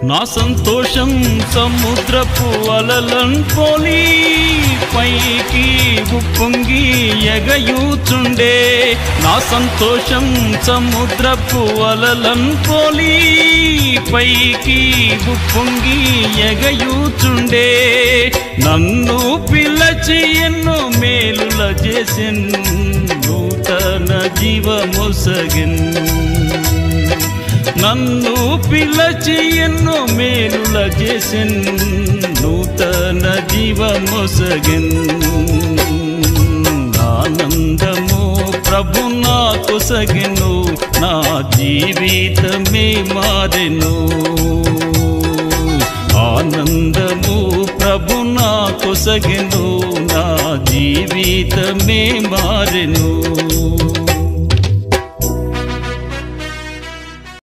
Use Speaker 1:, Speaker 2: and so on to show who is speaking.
Speaker 1: నా సంతోషం సముద్రపు అలలన్ పోలి పైకి ఉప్పొంగి ఎగయూచుండే నా సంతోషం సముద్రపు అలలన్ పోలి పైకి ఉప్పొంగి ఎగయూచుండే నన్ను పిలచి ఎన్నో మేలుల చేసెన్ నూతన జీవమొసగెన్ నన్ను పిలచి ఎన్నో మేలుల చేసెన్ నూతన జీవమొసగెన్ ఆనందము ప్రభు నాకు సగెను నా జీవితమే మారెను ఆనందము ప్రభు నాకు సగెను నా జీవితమే మారెను